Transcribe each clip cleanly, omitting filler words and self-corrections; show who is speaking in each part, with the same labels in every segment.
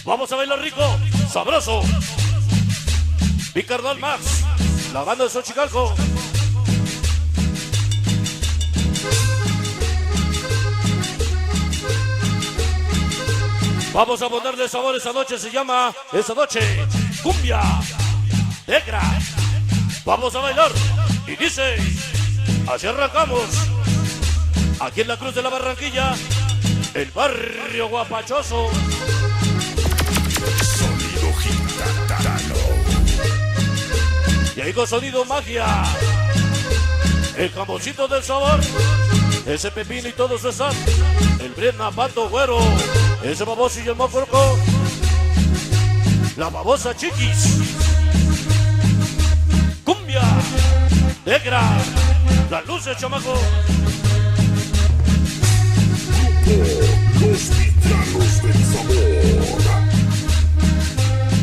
Speaker 1: Vamos a bailar rico, sabroso. Mi carnal Max, la banda de Xochicalco. Vamos a ponerle sabor esa noche, se llama esa noche cumbia negra. Vamos a bailar y dice, así arrancamos. Aquí en la Cruz de la Barranquilla, el barrio guapachoso.
Speaker 2: Sonido gitano.
Speaker 1: Y ahí con sonido magia. El jamoncito del sabor. Ese pepino y todo su sal. El Brena, Pato, Güero. Ese baboso y el moforco. La babosa Chiquis. Cumbia negra. Las luces, chamaco.
Speaker 2: Los villanos del sabor.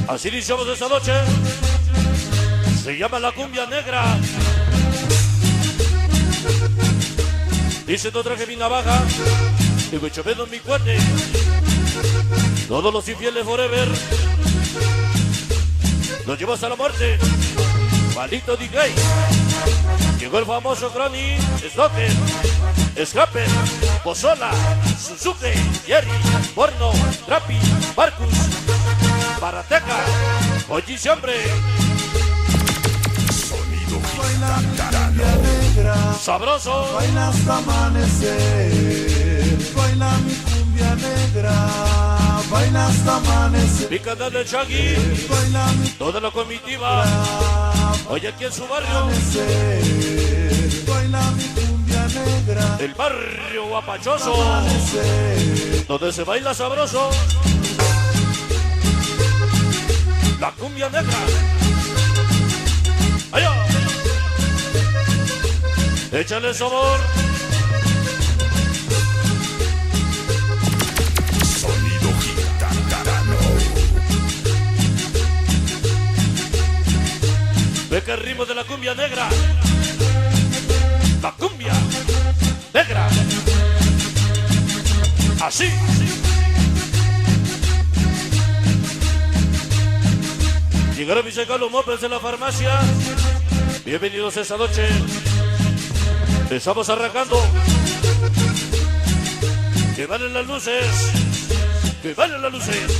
Speaker 1: Así iniciamos esta noche. Se llama la cumbia negra. Dice no traje mi navaja. Y huichovedo en mi cuate. Todos los infieles forever. Los llevo hasta la muerte. Maldito DJ. Llegó el famoso Crony, Stalker, Scraper, Bozola, Suzuki, Jerry, Porno, Trapi, Marcus, Barateca, Oye siempre.
Speaker 2: Sonido
Speaker 3: Baila mi
Speaker 2: gitano.
Speaker 3: cumbia negra,
Speaker 1: Sabroso.
Speaker 3: baila hasta amanecer. Baila mi cumbia negra, baila hasta amanecer.
Speaker 1: Mi canal de Chagui,
Speaker 3: Baila mi
Speaker 1: toda la comitiva. Hoy aquí en su barrio,
Speaker 3: amanecer. Baila mi cumbia negra,
Speaker 1: el barrio guapachoso,
Speaker 3: amanecer.
Speaker 1: donde se baila sabroso. La cumbia negra. ¡Allá! Échale sabor.
Speaker 2: Sonido gitano.
Speaker 1: Ve que el ritmo de la cumbia negra. La cumbia negra. Así. Llegaron mis Carlos Mopes de la farmacia. Bienvenidos esta noche. Estamos arrancando. Que valen las luces. Que valen las luces.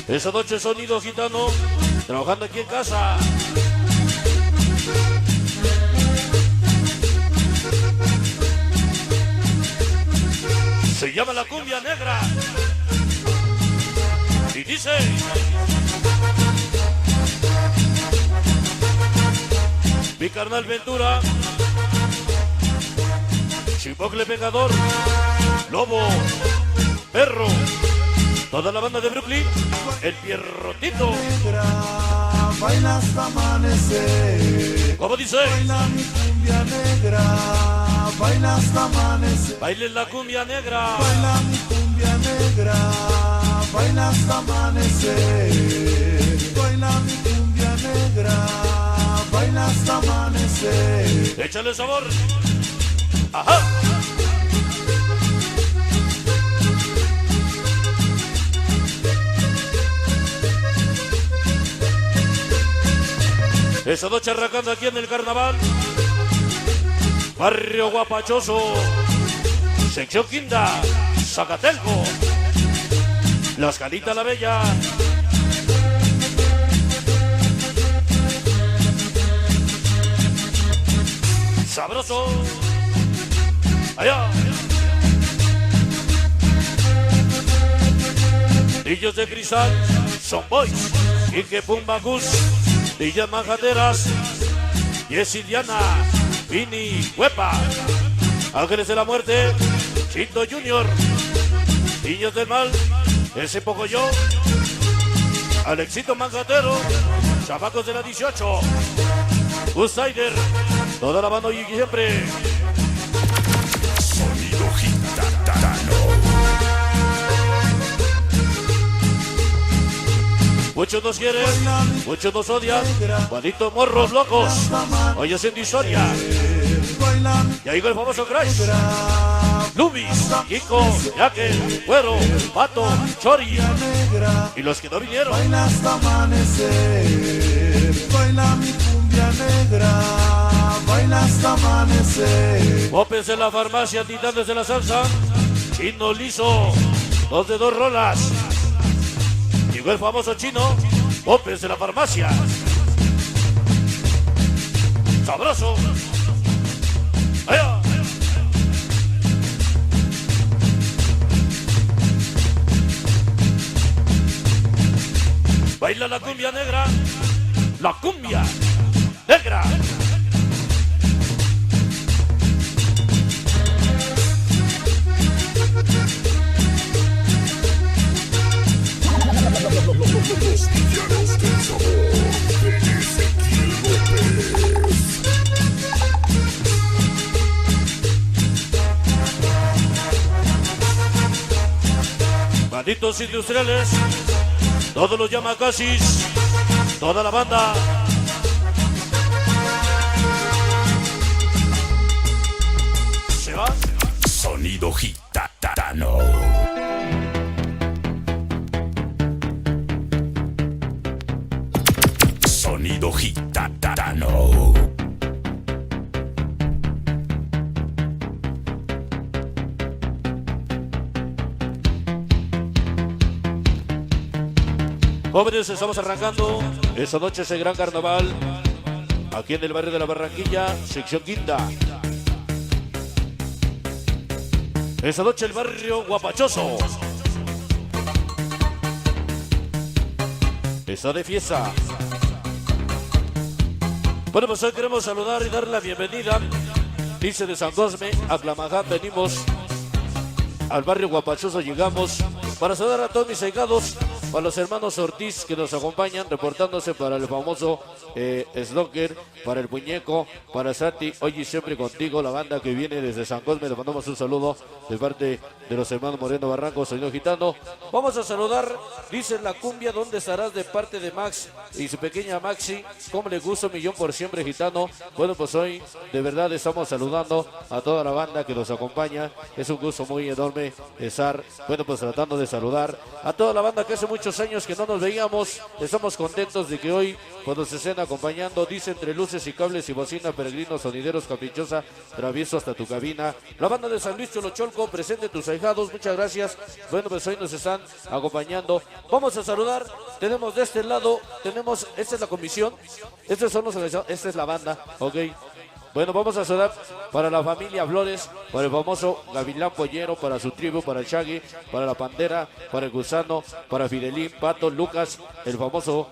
Speaker 1: Esta noche sonido gitano. Trabajando aquí en casa. Se llama la cumbia negra. Y dice. Mi carnal Ventura, Chipocle Pegador, Lobo, Perro, toda la banda de Brooklyn, el Pierrotito.
Speaker 3: Negra, baila hasta amanecer.
Speaker 1: ¿Cómo dice?
Speaker 3: Baila mi cumbia negra, baila hasta amanecer.
Speaker 1: Bailen la cumbia negra.
Speaker 3: Baila mi cumbia negra, baila hasta amanecer. Baila mi cumbia negra, baila hasta amanecer.
Speaker 1: Échale sabor. Ajá. Esa noche arrancando aquí en el carnaval. Barrio guapachoso. Sección Quinta. Zacatelco. Las Canitas la Bella. Sabroso. Allá. Niños de Cristal, Son Boys, Ike Pumbacus, Villas Manjateras, Jessy Diana, Vini, Huepa, Ángeles de la Muerte, Chito Junior, Niños del Mal, Ese Poco Yo, Alexito Manjatero, Chamacos de la 18, Busider, toda la banda y siempre.
Speaker 2: Sonido gitano.
Speaker 1: Muchos nos quieren, muchos nos odian, Juanito Morros Locos, hoy haciendo historia.
Speaker 3: Baila mi
Speaker 1: Ya llegó el famoso Crash, Lubis, Kiko, Yaque, Güero, Pato, Chori
Speaker 3: negra,
Speaker 1: y los que no vinieron.
Speaker 3: baila hasta amanecer, baila mi cumbia negra, baila hasta amanecer.
Speaker 1: Popes de la farmacia, Titanes de la salsa, Chino Liso, 2 de 2 rolas. Llegó el famoso Chino, Popes de la farmacia. Sabroso. ¡Allá! Baila la cumbia negra, la cumbia negra.
Speaker 2: Los villanos del sabor de Ezequiel López.
Speaker 1: Malditos industriales, todos los Yamakasis, toda la banda. Se va.
Speaker 2: Sonido gitano. Sonido gitano.
Speaker 1: Jóvenes, estamos arrancando esta noche ese gran carnaval aquí en el barrio de la Barranquilla, sección quinta. Esta noche el barrio Guapachoso está de fiesta. Bueno, pues hoy queremos saludar y dar la bienvenida, dice de San Cosme, a Clamajá. Venimos al barrio Guapachoso, llegamos para saludar a todos mis allegados, para los hermanos Ortiz que nos acompañan, reportándose para el famoso Slocker, para el Muñeco, para Sati, hoy y siempre contigo, la banda que viene desde San Cosme. Le mandamos un saludo de parte de los hermanos Moreno Barranco, Sonido Gitano. Vamos a saludar, dice la cumbia, ¿dónde estarás? De parte de Max y su pequeña Maxi. ¿Cómo le gusta 1.000.000 por siempre, Gitano? Bueno, pues hoy de verdad estamos saludando a toda la banda que nos acompaña. Es un gusto muy enorme estar, bueno, pues tratando de saludar a toda la banda que hace muchos años que no nos veíamos. Estamos contentos de que hoy pues nos estén acompañando. Dice entre luces y cables y bocina, peregrinos, sonideros, caprichosa, travieso hasta tu cabina. La banda de San Luis Cholocholco, presente tus ahijados, muchas gracias. Bueno, pues hoy nos están acompañando. Vamos a saludar, tenemos de este lado, tenemos, esta es la comisión, estos son los, esta es la banda, ok. Bueno, vamos a saludar para la familia Flores, para el famoso Gavilán Pollero, para su tribu, para el Shaggy, para la Pantera, para el Gusano, para Fidelín, Pato, Lucas, el famoso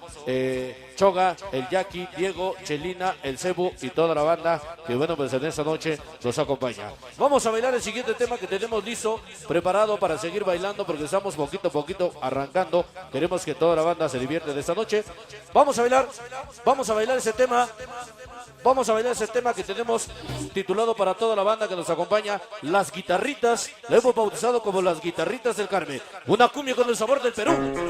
Speaker 1: Choga, el Jackie, Diego, Chelina, el Cebu y toda la banda que, bueno, pues en esta noche nos acompaña. Vamos a bailar el siguiente tema que tenemos listo, preparado para seguir bailando porque estamos poquito a poquito arrancando. Queremos que toda la banda se divierte de esta noche. Vamos a bailar ese tema. Vamos a bailar ese tema que tenemos titulado para toda la banda que nos acompaña, Las Guitarritas. Lo hemos bautizado como Las Guitarritas del Carmen. Una cumbia con el sabor del Perú.